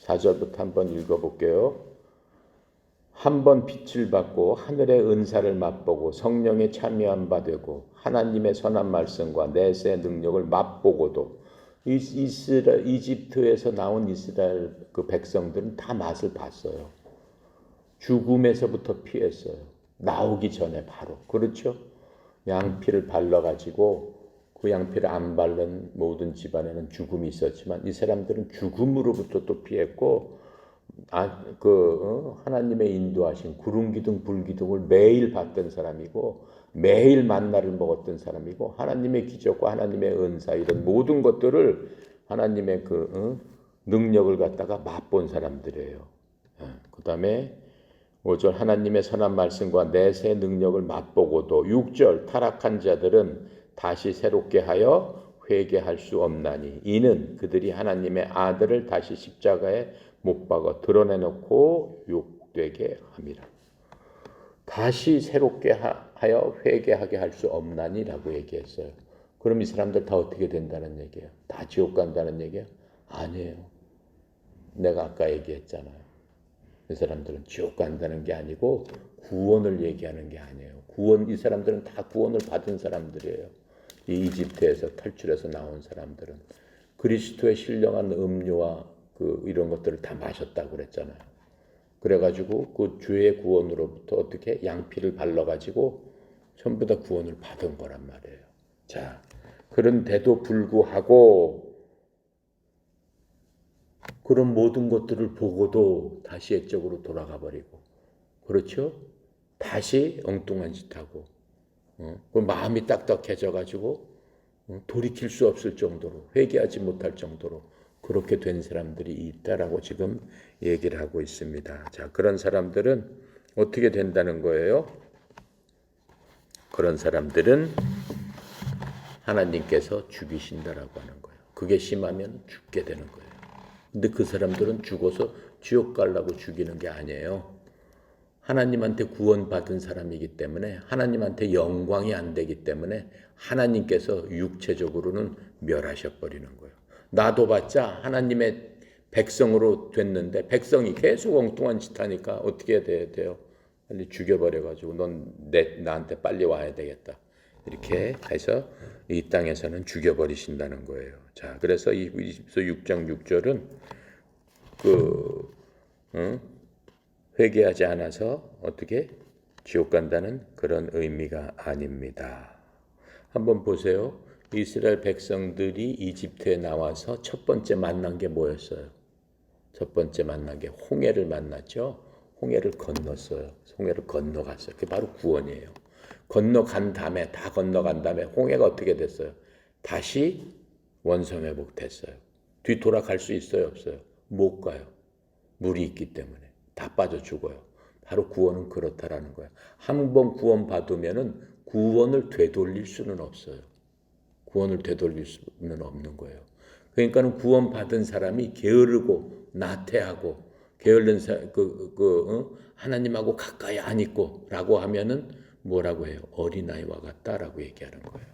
4절부터 한번 읽어볼게요. 한번 빛을 받고 하늘의 은사를 맛보고 성령에 참여한 바 되고 하나님의 선한 말씀과 내세의 능력을 맛보고도 이집트에서 나온 이스라엘 그 백성들은 다 맛을 봤어요. 죽음에서부터 피했어요. 나오기 전에 바로. 그렇죠? 양피를 발라가지고 그 양피를 안 바른 모든 집안에는 죽음이 있었지만 이 사람들은 죽음으로부터 또 피했고 하나님의 인도하신 구름 기둥 불 기둥을 매일 봤던 사람이고 매일 만나를 먹었던 사람이고 하나님의 기적과 하나님의 은사 이런 모든 것들을 하나님의 능력을 갖다가 맛본 사람들이에요. 그 다음에 5절 하나님의 선한 말씀과 내세 능력을 맛보고도 6절 타락한 자들은 다시 새롭게 하여 회개할 수 없나니 이는 그들이 하나님의 아들을 다시 십자가에 못 박아 드러내놓고 욕되게 함이라. 다시 새롭게 하여 회개하게 할 수 없나니라고 얘기했어요. 그럼 이 사람들 다 어떻게 된다는 얘기예요? 다 지옥 간다는 얘기예요? 아니에요. 내가 아까 얘기했잖아요. 이 사람들은 지옥 간다는 게 아니고 구원을 얘기하는 게 아니에요. 이 사람들은 다 구원을 받은 사람들이에요. 이 이집트에서 탈출해서 나온 사람들은 그리스도의 신령한 음료와 이런 것들을 다 마셨다고 그랬잖아요. 그래가지고 그 주의 구원으로부터 어떻게 양피를 발라가지고 전부 다 구원을 받은 거란 말이에요. 자, 그런데도 불구하고 그런 모든 것들을 보고도 다시 옛적으로 돌아가 버리고, 그렇죠? 다시 엉뚱한 짓 하고, 그 마음이 딱딱해져가지고 돌이킬 수 없을 정도로 회개하지 못할 정도로 그렇게 된 사람들이 있다라고 지금 얘기를 하고 있습니다. 자, 그런 사람들은 어떻게 된다는 거예요? 그런 사람들은 하나님께서 죽이신다라고 하는 거예요. 그게 심하면 죽게 되는 거예요. 근데 그 사람들은 죽어서 지옥 가려고 죽이는 게 아니에요. 하나님한테 구원받은 사람이기 때문에 하나님한테 영광이 안 되기 때문에 하나님께서 육체적으로는 멸하셔버리는 거예요. 나도 봤자 하나님의 백성으로 됐는데 백성이 계속 엉뚱한 짓 하니까 어떻게 해야 돼요? 빨리 죽여버려가지고 넌 나한테 빨리 와야 되겠다. 이렇게 해서 이 땅에서는 죽여버리신다는 거예요. 자, 그래서 이 히브리서 6장 6절은 그 회개하지 않아서 어떻게 지옥 간다는 그런 의미가 아닙니다. 한번 보세요. 이스라엘 백성들이 이집트에 나와서 첫 번째 만난 게 뭐였어요? 첫 번째 만난 게 홍해를 만났죠. 홍해를 건넜어요. 홍해를 건너갔어요. 그게 바로 구원이에요. 건너간 다음에 다 건너간 다음에 홍해가 어떻게 됐어요? 다시 원성회복 됐어요. 뒤돌아갈 수 있어요, 없어요? 못 가요. 물이 있기 때문에 다 빠져 죽어요. 바로 구원은 그렇다라는 거예요. 한 번 구원 받으면은 구원을 되돌릴 수는 없어요. 구원을 되돌릴 수는 없는 거예요. 그러니까는 구원 받은 사람이 게으르고 나태하고 게을른 하나님하고 가까이 안 있고라고 하면은 뭐라고 해요? 어린아이와 같다라고 얘기하는 거예요.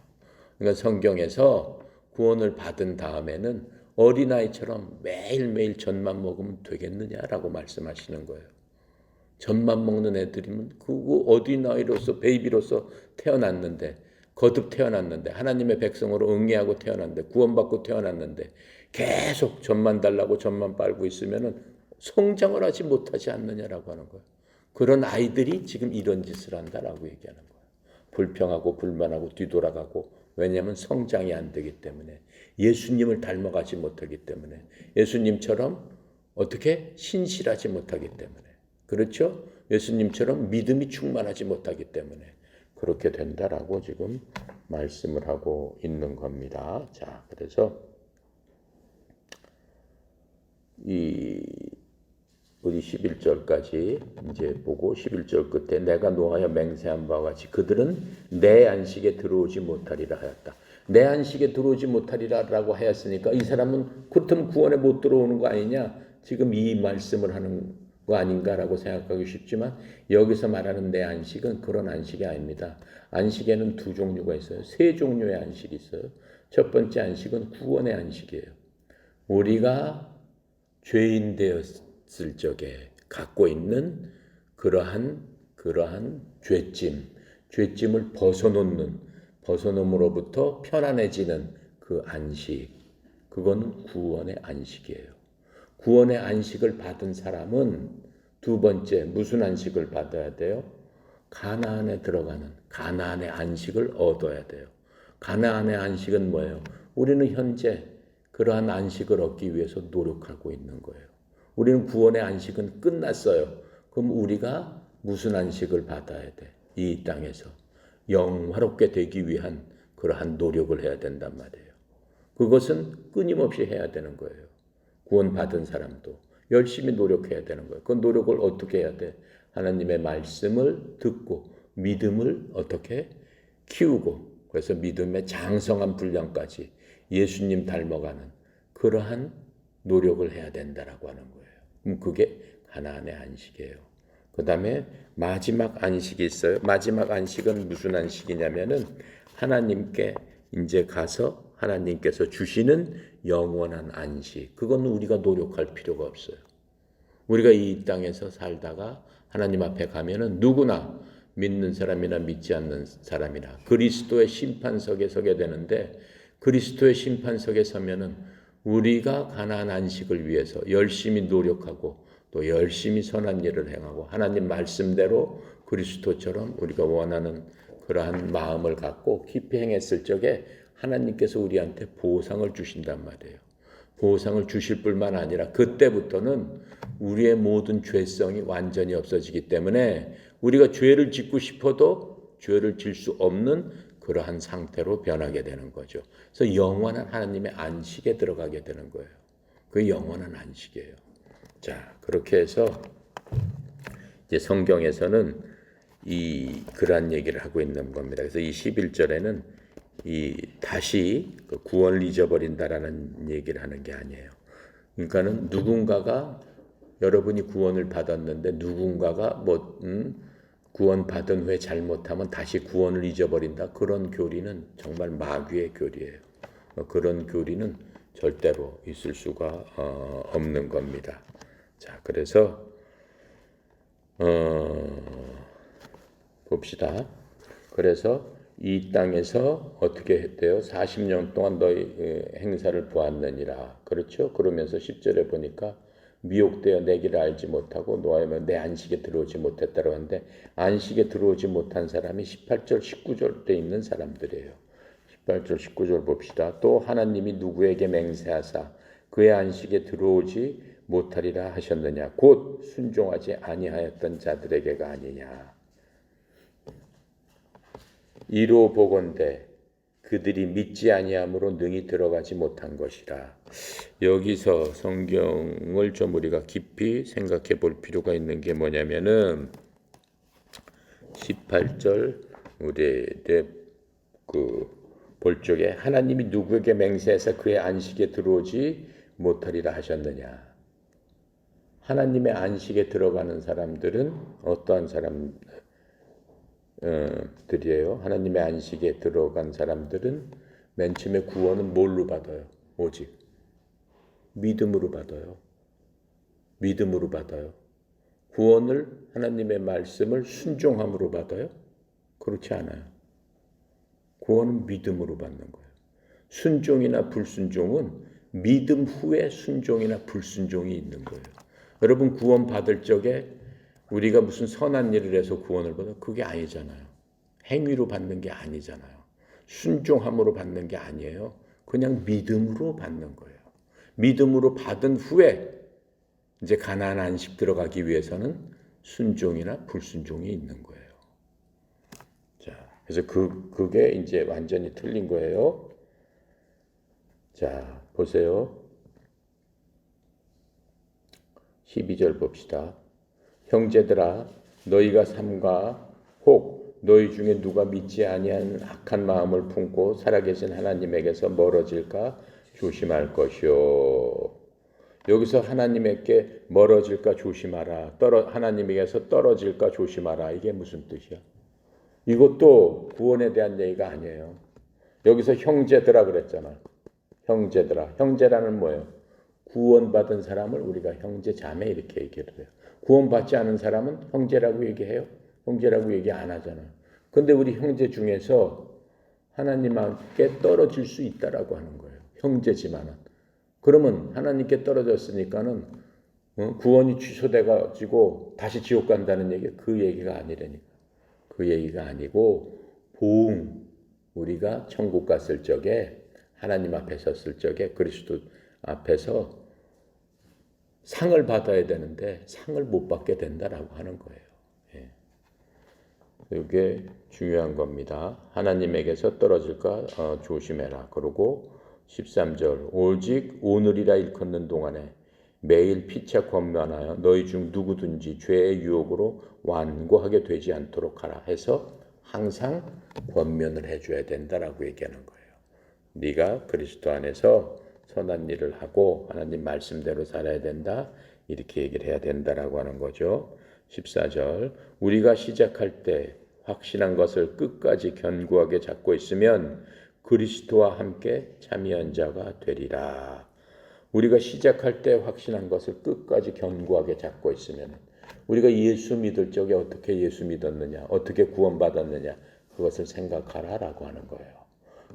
그러니까 성경에서 구원을 받은 다음에는 어린아이처럼 매일매일 젖만 먹으면 되겠느냐라고 말씀하시는 거예요. 젖만 먹는 애들이면 그거 어린아이로서 베이비로서 태어났는데 거듭 태어났는데 하나님의 백성으로 응애하고 태어났는데 구원받고 태어났는데 계속 젖만 달라고 젖만 빨고 있으면은 성장을 하지 못하지 않느냐라고 하는 거예요. 그런 아이들이 지금 이런 짓을 한다라고 얘기하는 거예요. 불평하고 불만하고 뒤돌아가고 왜냐하면 성장이 안 되기 때문에 예수님을 닮아가지 못하기 때문에 예수님처럼 어떻게 신실하지 못하기 때문에 그렇죠? 예수님처럼 믿음이 충만하지 못하기 때문에 그렇게 된다라고 지금 말씀을 하고 있는 겁니다. 자, 그래서 우리 11절까지 이제 보고 11절 끝에 내가 노하여 맹세한 바와 같이 그들은 내 안식에 들어오지 못하리라 하였다. 내 안식에 들어오지 못하리라라고 하였으니까 이 사람은 그렇다면 구원에 못 들어오는 거 아니냐? 지금 이 말씀을 하는 거 아닌가라고 생각하기 쉽지만 여기서 말하는 내 안식은 그런 안식이 아닙니다. 안식에는 두 종류가 있어요. 세 종류의 안식이 있어요. 첫 번째 안식은 구원의 안식이에요. 우리가 죄인 되었을 적에 갖고 있는 그러한 죄짐을 벗어놓음으로부터 편안해지는 그 안식, 그건 구원의 안식이에요. 구원의 안식을 받은 사람은 두 번째 무슨 안식을 받아야 돼요? 가나안에 들어가는 가나안의 안식을 얻어야 돼요. 가나안의 안식은 뭐예요? 우리는 현재 그러한 안식을 얻기 위해서 노력하고 있는 거예요. 우리는 구원의 안식은 끝났어요. 그럼 우리가 무슨 안식을 받아야 돼? 이 땅에서 영화롭게 되기 위한 그러한 노력을 해야 된단 말이에요. 그것은 끊임없이 해야 되는 거예요. 구원받은 사람도 열심히 노력해야 되는 거예요. 그 노력을 어떻게 해야 돼? 하나님의 말씀을 듣고 믿음을 어떻게 키우고 그래서 믿음의 장성한 분량까지 예수님 닮아가는 그러한 노력을 해야 된다라고 하는 거예요. 그게 가나안의 안식이에요. 그 다음에 마지막 안식이 있어요. 마지막 안식은 무슨 안식이냐면은 하나님께 이제 가서 하나님께서 주시는 영원한 안식. 그건 우리가 노력할 필요가 없어요. 우리가 이 땅에서 살다가 하나님 앞에 가면은 누구나 믿는 사람이나 믿지 않는 사람이나 그리스도의 심판석에 서게 되는데 그리스도의 심판석에 서면은 우리가 가나안 안식을 위해서 열심히 노력하고 또 열심히 선한 일을 행하고 하나님 말씀대로 그리스도처럼 우리가 원하는 그러한 마음을 갖고 깊이 행했을 적에 하나님께서 우리한테 보상을 주신단 말이에요. 보상을 주실 뿐만 아니라 그때부터는 우리의 모든 죄성이 완전히 없어지기 때문에 우리가 죄를 짓고 싶어도 죄를 질 수 없는 그러한 상태로 변하게 되는 거죠. 그래서 영원한 하나님의 안식에 들어가게 되는 거예요. 그 영원한 안식이에요. 자, 그렇게 해서 이제 성경에서는 그러한 얘기를 하고 있는 겁니다. 그래서 이 11절에는 다시 그 구원을 잊어버린다라는 얘기를 하는 게 아니에요. 그러니까는 누군가가 여러분이 구원을 받았는데 누군가가 구원받은 후에 잘못하면 다시 구원을 잊어버린다. 그런 교리는 정말 마귀의 교리예요. 그런 교리는 절대로 있을 수가 없는 겁니다. 자, 그래서 봅시다. 그래서 이 땅에서 어떻게 했대요? 40년 동안 너희 행사를 보았느니라. 그렇죠? 그러면서 10절에 보니까 미혹되어 내 길을 알지 못하고 노하며 내 안식에 들어오지 못했다고 하는데 안식에 들어오지 못한 사람이 18절, 19절 때 있는 사람들이에요. 18절, 19절 봅시다. 또 하나님이 누구에게 맹세하사 그의 안식에 들어오지 못하리라 하셨느냐. 곧 순종하지 아니하였던 자들에게가 아니냐. 이로 보건대 그들이 믿지 아니함으로 능히 들어가지 못한 것이라. 여기서 성경을 좀 우리가 깊이 생각해 볼 필요가 있는 게 뭐냐면은 18절 우리 볼 적에 하나님이 누구에게 맹세해서 그의 안식에 들어오지 못하리라 하셨느냐. 하나님의 안식에 들어가는 사람들은 어떠한 사람들이에요? 하나님의 안식에 들어간 사람들은 맨 처음에 구원은 뭘로 받아요? 오직 믿음으로 받아요. 믿음으로 받아요. 구원을 하나님의 말씀을 순종함으로 받아요? 그렇지 않아요. 구원은 믿음으로 받는 거예요. 순종이나 불순종은 믿음 후에 순종이나 불순종이 있는 거예요. 여러분 구원 받을 적에 우리가 무슨 선한 일을 해서 구원을 받아? 그게 아니잖아요. 행위로 받는 게 아니잖아요. 순종함으로 받는 게 아니에요. 그냥 믿음으로 받는 거예요. 믿음으로 받은 후에 이제 가나안 안식 들어가기 위해서는 순종이나 불순종이 있는 거예요. 자, 그래서 그게 이제 완전히 틀린 거예요. 자, 보세요. 12절 봅시다. 형제들아 너희가 삼가 혹 너희 중에 누가 믿지 아니한 악한 마음을 품고 살아계신 하나님에게서 멀어질까 조심할 것이요. 여기서 하나님에게 멀어질까 조심하라. 하나님에게서 떨어질까 조심하라. 이게 무슨 뜻이야? 이것도 구원에 대한 얘기가 아니에요. 여기서 형제들아 그랬잖아. 형제들아. 형제라는 뭐예요? 구원받은 사람을 우리가 형제 자매 이렇게 얘기를 해요. 구원받지 않은 사람은 형제라고 얘기해요? 형제라고 얘기 안 하잖아요. 근데 우리 형제 중에서 하나님께 떨어질 수 있다라고 하는 거예요. 형제지만은. 그러면 하나님께 떨어졌으니까는 구원이 취소돼가지고 다시 지옥 간다는 얘기, 그 얘기가 아니라니까. 그 얘기가 아니고 보응, 우리가 천국 갔을 적에 하나님 앞에 섰을 적에 그리스도 앞에서 상을 받아야 되는데 상을 못 받게 된다라고 하는 거예요. 예. 이게 중요한 겁니다. 하나님에게서 떨어질까 조심해라. 그리고 13절 오직 오늘이라 일컫는 동안에 매일 피차 권면하여 너희 중 누구든지 죄의 유혹으로 완고하게 되지 않도록 하라 해서 항상 권면을 해줘야 된다라고 얘기하는 거예요. 네가 그리스도 안에서 선한 일을 하고 하나님 말씀대로 살아야 된다. 이렇게 얘기를 해야 된다라고 하는 거죠. 14절 우리가 시작할 때 확신한 것을 끝까지 견고하게 잡고 있으면 그리스도와 함께 참여한 자가 되리라. 우리가 시작할 때 확신한 것을 끝까지 견고하게 잡고 있으면 우리가 예수 믿을 적에 어떻게 예수 믿었느냐, 어떻게 구원받았느냐 그것을 생각하라라고 하는 거예요.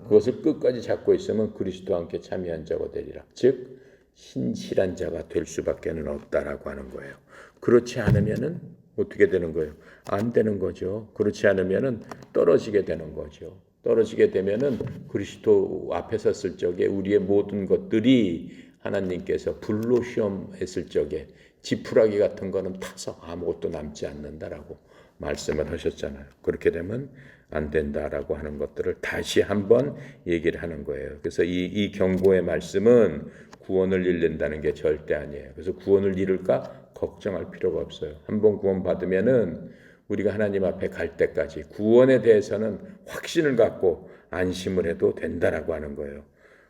그것을 끝까지 잡고 있으면 그리스도와 함께 참여한 자가 되리라. 즉 신실한 자가 될 수밖에는 없다라고 하는 거예요. 그렇지 않으면은 어떻게 되는 거예요? 안 되는 거죠. 그렇지 않으면은 떨어지게 되는 거죠. 떨어지게 되면은 그리스도 앞에 섰을 적에 우리의 모든 것들이 하나님께서 불로 시험했을 적에 지푸라기 같은 거는 타서 아무것도 남지 않는다라고 말씀을 하셨잖아요. 그렇게 되면 안 된다라고 하는 것들을 다시 한번 얘기를 하는 거예요. 그래서 이 경고의 말씀은 구원을 잃는다는 게 절대 아니에요. 그래서 구원을 잃을까 걱정할 필요가 없어요. 한번 구원 받으면은 우리가 하나님 앞에 갈 때까지 구원에 대해서는 확신을 갖고 안심을 해도 된다라고 하는 거예요.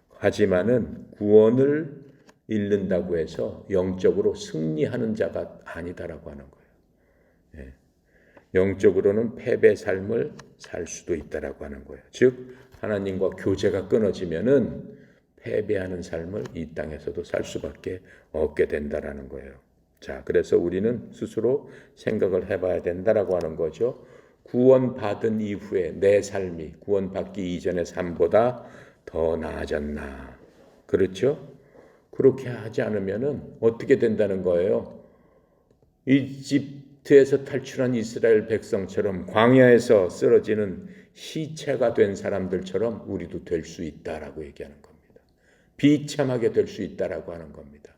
하지만은 구원을 잃는다고 해서 영적으로 승리하는 자가 아니다라고 하는 거예요. 예. 영적으로는 패배 삶을 살 수도 있다라고 하는 거예요. 즉 하나님과 교제가 끊어지면은 패배하는 삶을 이 땅에서도 살 수밖에 없게 된다라는 거예요. 자, 그래서 우리는 스스로 생각을 해봐야 된다라고 하는 거죠. 구원받은 이후에 내 삶이 구원받기 이전의 삶보다 더 나아졌나? 그렇죠? 그렇게 하지 않으면은 어떻게 된다는 거예요? 이집트에서 탈출한 이스라엘 백성처럼 광야에서 쓰러지는 시체가 된 사람들처럼 우리도 될 수 있다라고 얘기하는 겁니다. 비참하게 될 수 있다라고 하는 겁니다.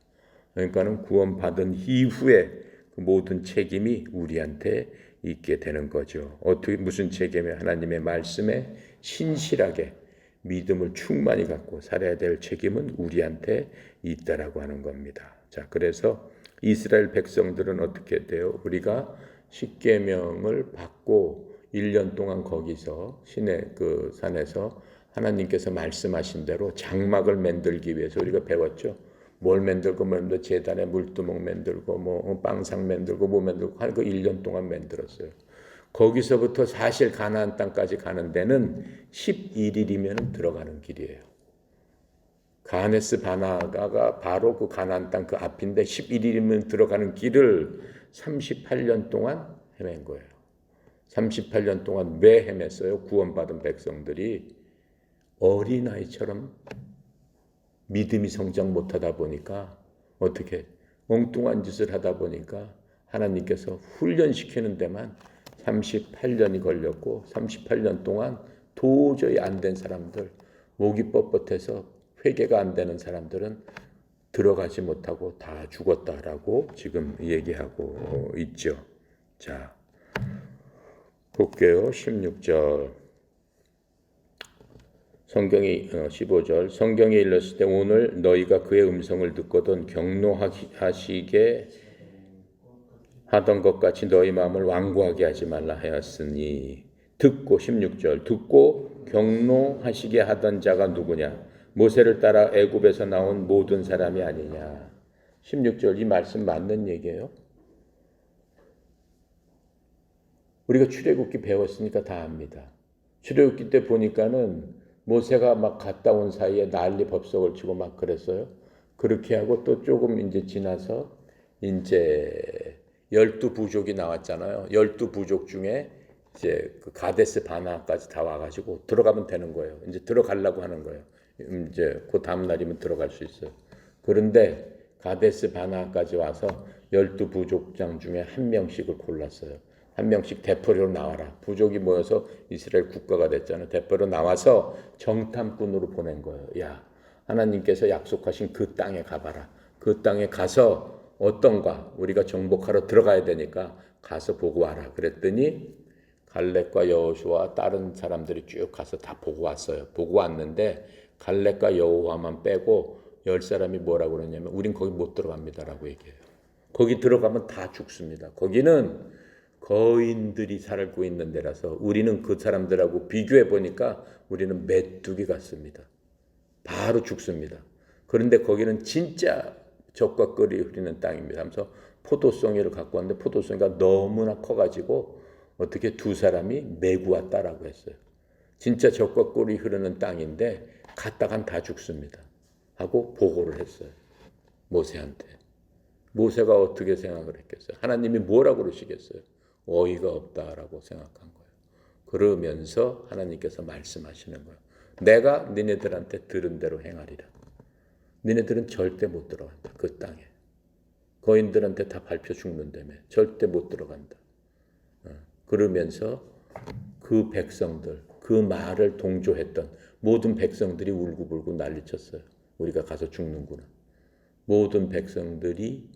그러니까는 구원받은 이후에 그 모든 책임이 우리한테 있게 되는 거죠. 어떻게 무슨 책임이 하나님의 말씀에 신실하게 믿음을 충만히 갖고 살아야 될 책임은 우리한테 있다라고 하는 겁니다. 자, 그래서 이스라엘 백성들은 어떻게 돼요? 우리가 십계명을 받고 1년 동안 거기서 시내 그 산에서 하나님께서 말씀하신 대로 장막을 만들기 위해서 우리가 배웠죠. 뭘 만들고 제단에 물두멍 만들고 뭐 빵상 만들고 뭐 만들고 한 그 1년 동안 만들었어요. 거기서부터 사실 가나안 땅까지 가는 데는 11일이면 들어가는 길이에요. 가네스 바나가가 바로 그 가나안 땅 그 앞인데 11일이면 들어가는 길을 38년 동안 헤맨 거예요. 38년 동안 왜 헤맸어요? 구원받은 백성들이 어린아이처럼 믿음이 성장 못하다 보니까 어떻게 엉뚱한 짓을 하다 보니까 하나님께서 훈련시키는 데만 38년이 걸렸고 38년 동안 도저히 안 된 사람들, 목이 뻣뻣해서 회개가 안 되는 사람들은 들어가지 못하고 다 죽었다라고 지금 얘기하고 있죠. 자, 볼게요. 16절. 성경이 15절 성경에 일렀을 때 오늘 너희가 그의 음성을 듣거든 경노하시게 하던 것 같이 너희 마음을 완고하게 하지 말라 하였으니 듣고 16절 듣고 경노하시게 하던 자가 누구냐 모세를 따라 애굽에서 나온 모든 사람이 아니냐. 16절 이 말씀 맞는 얘기예요. 우리가 출애굽기 배웠으니까 다 압니다. 출애굽기 때 보니까는 모세가 막 갔다 온 사이에 난리 법석을 치고 막 그랬어요. 그렇게 하고 또 조금 이제 지나서 이제 12부족이 나왔잖아요. 12부족 중에 이제 그 가데스 바나까지 다 와가지고 들어가면 되는 거예요. 이제 들어가려고 하는 거예요. 이제 그 다음 날이면 들어갈 수 있어요. 그런데 가데스 바나까지 와서 12부족장 중에 한 명씩을 골랐어요. 한 명씩 대표로 나와라. 부족이 모여서 이스라엘 국가가 됐잖아요. 대표로 나와서 정탐꾼으로 보낸 거예요. 야, 하나님께서 약속하신 그 땅에 가봐라. 그 땅에 가서 어떤가? 우리가 정복하러 들어가야 되니까 가서 보고 와라. 그랬더니 갈렙과 여호수아 다른 사람들이 쭉 가서 다 보고 왔어요. 보고 왔는데 갈렙과 여호수아만 빼고 10사람이 뭐라고 그러냐면 우린 거기 못 들어갑니다라고 얘기해요. 거기 들어가면 다 죽습니다. 거기는 거인들이 살고 있는 데라서 우리는 그 사람들하고 비교해 보니까 우리는 메뚜기 같습니다. 바로 죽습니다. 그런데 거기는 진짜 젖과 꿀이 흐르는 땅입니다. 하면서 포도송이를 갖고 왔는데 포도송이가 너무나 커가지고 어떻게 두 사람이 메고 왔다라고 했어요. 진짜 젖과 꿀이 흐르는 땅인데 갔다간 다 죽습니다. 하고 보고를 했어요. 모세한테. 모세가 어떻게 생각을 했겠어요? 하나님이 뭐라고 그러시겠어요? 어이가 없다라고 생각한 거예요. 그러면서 하나님께서 말씀하시는 거예요. 내가 니네들한테 들은 대로 행하리라. 니네들은 절대 못 들어간다. 그 땅에. 거인들한테 다 밟혀 죽는다며. 절대 못 들어간다. 그러면서 그 백성들, 그 말을 동조했던 모든 백성들이 울고불고 난리쳤어요. 우리가 가서 죽는구나. 모든 백성들이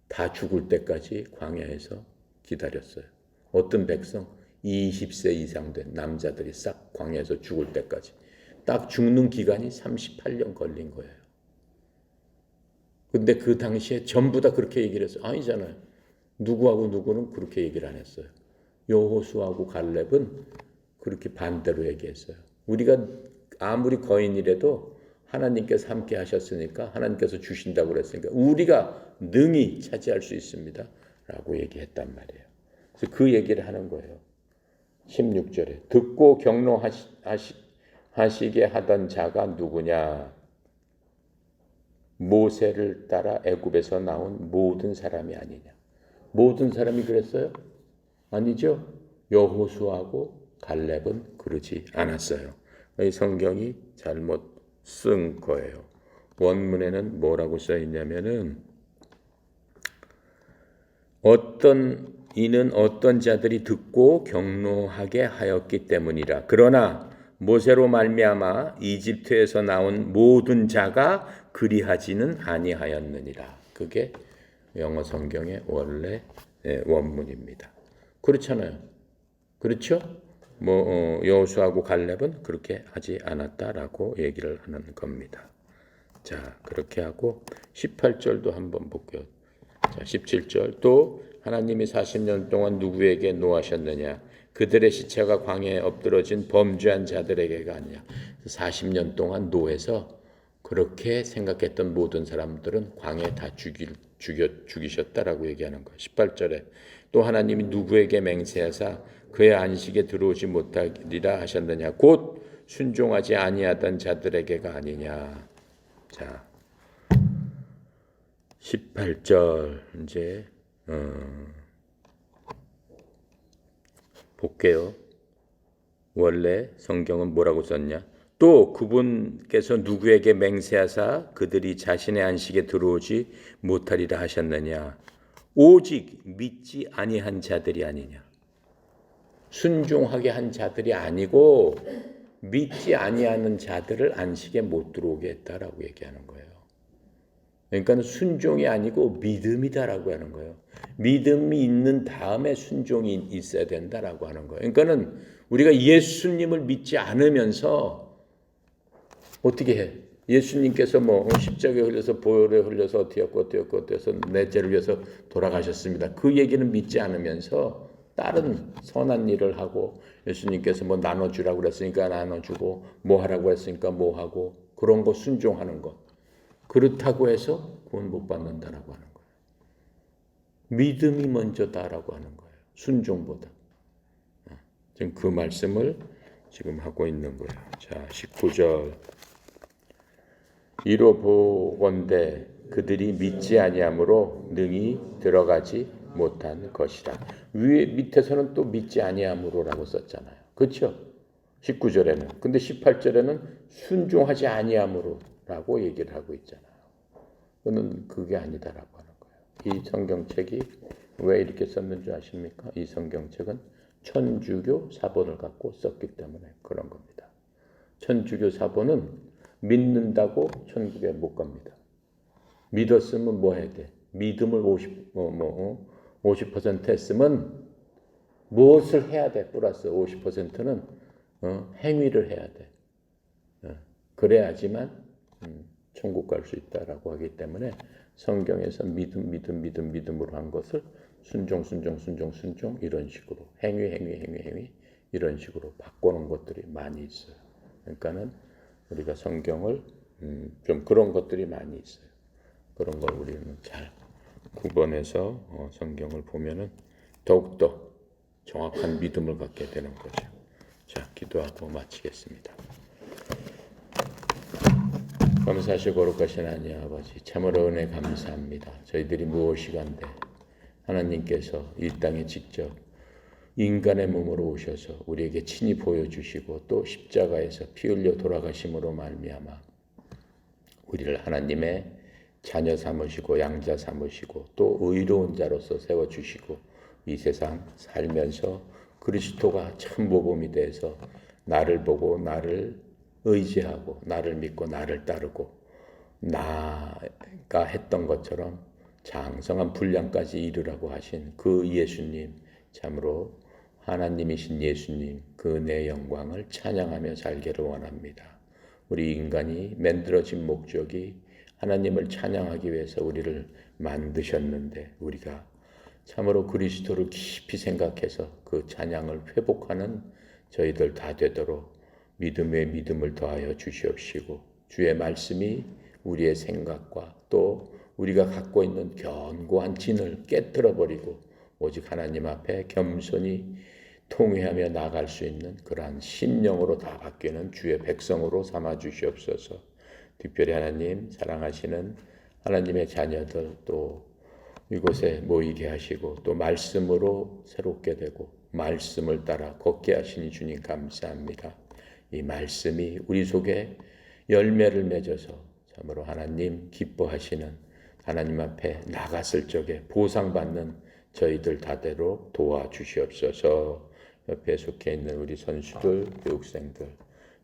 다 죽을 때까지 광야에서 기다렸어요. 어떤 백성? 20세 이상 된 남자들이 싹 광야에서 죽을 때까지. 딱 죽는 기간이 38년 걸린 거예요. 근데 그 당시에 전부 다 그렇게 얘기를 했어요. 아니잖아요. 누구하고 누구는 그렇게 얘기를 안 했어요. 여호수아하고 갈렙은 그렇게 반대로 얘기했어요. 우리가 아무리 거인이라도 하나님께서 함께 하셨으니까 하나님께서 주신다고 그랬으니까 우리가 능히 차지할 수 있습니다. 라고 얘기했단 말이에요. 그래서 그 얘기를 하는 거예요. 16절에 듣고 경노하시게 하던 자가 누구냐? 모세를 따라 애굽에서 나온 모든 사람이 아니냐? 모든 사람이 그랬어요? 아니죠. 여호수아하고 갈렙은 그러지 않았어요. 이 성경이 잘못 쓴 거예요. 원문에는 뭐라고 써 있냐면은 이는 어떤 자들이 듣고 경노하게 하였기 때문이라. 그러나 모세로 말미암아 이집트에서 나온 모든 자가 그리하지는 아니하였느니라. 그게 영어 성경의 원래 원문입니다. 그렇잖아요. 그렇죠? 여호수아하고 갈렙은 그렇게 하지 않았다라고 얘기를 하는 겁니다. 자, 그렇게 하고 18절도 한번 볼게요. 자, 17절. 또 하나님이 40년 동안 누구에게 노하셨느냐? 그들의 시체가 광야에 엎드러진 범죄한 자들에게가 아니냐. 40년 동안 노해서 그렇게 생각했던 모든 사람들은 광야에 다 죽이셨다라고 얘기하는 거예요. 18절에 또 하나님이 누구에게 맹세하사 그의 안식에 들어오지 못하리라 하셨느냐? 곧 순종하지 아니하던 자들에게가 아니냐. 자, 18절 이제 볼게요. 원래 성경은 뭐라고 썼냐? 또 그분께서 누구에게 맹세하사 그들이 자신의 안식에 들어오지 못하리라 하셨느냐? 오직 믿지 아니한 자들이 아니냐? 순종하게 한 자들이 아니고 믿지 아니하는 자들을 안식에 못 들어오게 했다라고 얘기하는 거예요. 그러니까 순종이 아니고 믿음이다라고 하는 거예요. 믿음이 있는 다음에 순종이 있어야 된다라고 하는 거예요. 그러니까는 우리가 예수님을 믿지 않으면서 어떻게 해? 예수님께서 십자가에 흘려서 보혈에 흘려서 어떻게 해서 내 죄를 위해서 돌아가셨습니다. 그 얘기는 믿지 않으면서 다른 선한 일을 하고 예수님께서 나눠주라고 그랬으니까 나눠주고 하라고 했으니까 하고 그런 거 순종하는 것. 그렇다고 해서 구원 못 받는다라고 하는 거예요. 믿음이 먼저다라고 하는 거예요. 순종보다. 지금 그 말씀을 지금 하고 있는 거예요. 자, 19절. 이로 보건대 그들이 믿지 아니함으로 능히 들어가지 못한 것이라. 위에 밑에서는 또 믿지 아니함으로라고 썼잖아요. 그렇죠? 19절에는. 근데 18절에는 순종하지 아니함으로라고 얘기를 하고 있잖아요. 그는 그게 아니다라고 하는 거예요. 이 성경책이 왜 이렇게 썼는 줄 아십니까? 이 성경책은 천주교 사본을 갖고 썼기 때문에 그런 겁니다. 천주교 사본은 믿는다고 천국에 못 갑니다. 믿었으면 뭐 해야 돼? 믿음을 50% 했으면 무엇을 해야 돼? 플러스 50%는 행위를 해야 돼. 그래야지만 천국 갈 수 있다라고 하기 때문에 성경에서 믿음으로 한 것을 순종 이런 식으로 행위 이런 식으로 바꾸는 것들이 많이 있어요. 그러니까는 우리가 성경을 좀 그런 것들이 많이 있어요. 그런 걸 우리는 잘 구분해서 성경을 보면은 더욱더 정확한 믿음을 갖게 되는 거죠. 자, 기도하고 마치겠습니다. 감사하시고 거룩하신 하나님 아버지, 참으로 은혜 감사합니다. 저희들이 무엇이간데 하나님께서 이 땅에 직접 인간의 몸으로 오셔서 우리에게 친히 보여주시고 또 십자가에서 피 흘려 돌아가심으로 말미암아 우리를 하나님의 자녀 삼으시고 양자 삼으시고 또 의로운 자로서 세워주시고 이 세상 살면서 그리스도가 참 모범이 돼서 나를 보고 나를 의지하고 나를 믿고 나를 따르고 나가 했던 것처럼 장성한 분량까지 이르라고 하신 그 예수님, 참으로 하나님이신 예수님, 그 내 영광을 찬양하며 살기를 원합니다. 우리 인간이 만들어진 목적이 하나님을 찬양하기 위해서 우리를 만드셨는데 우리가 참으로 그리스도를 깊이 생각해서 그 찬양을 회복하는 저희들 다 되도록 믿음에 믿음을 더하여 주시옵시고 주의 말씀이 우리의 생각과 또 우리가 갖고 있는 견고한 진을 깨뜨려 버리고 오직 하나님 앞에 겸손히 통회하며 나아갈 수 있는 그러한 심령으로 다 바뀌는 주의 백성으로 삼아 주시옵소서. 특별히 하나님 사랑하시는 하나님의 자녀들 또 이곳에 모이게 하시고 또 말씀으로 새롭게 되고 말씀을 따라 걷게 하시니 주님 감사합니다. 이 말씀이 우리 속에 열매를 맺어서 참으로 하나님 기뻐하시는, 하나님 앞에 나갔을 적에 보상받는 저희들 다대로 도와주시옵소서. 옆에 속해 있는 우리 선수들, 교육생들,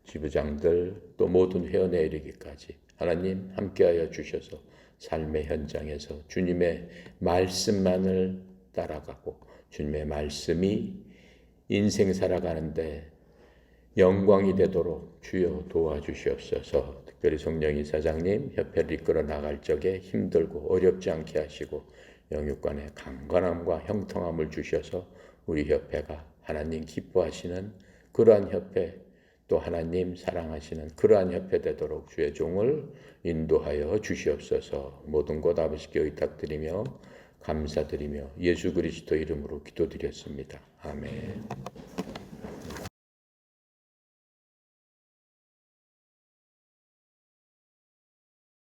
지부장들, 또 모든 회원에 이르기까지 하나님 함께하여 주셔서 삶의 현장에서 주님의 말씀만을 따라가고 주님의 말씀이 인생 살아가는데 영광이 되도록 주여 도와주시옵소서. 특별히 성령이 사장님 협회를 이끌어 나갈 적에 힘들고 어렵지 않게 하시고 영육간의 강건함과 형통함을 주셔서 우리 협회가 하나님 기뻐하시는 그러한 협회, 또 하나님 사랑하시는 그러한 협회 되도록 주의 종을 인도하여 주시옵소서. 모든 것 아버지께 의탁드리며 감사드리며 예수 그리스도 이름으로 기도드렸습니다. 아멘.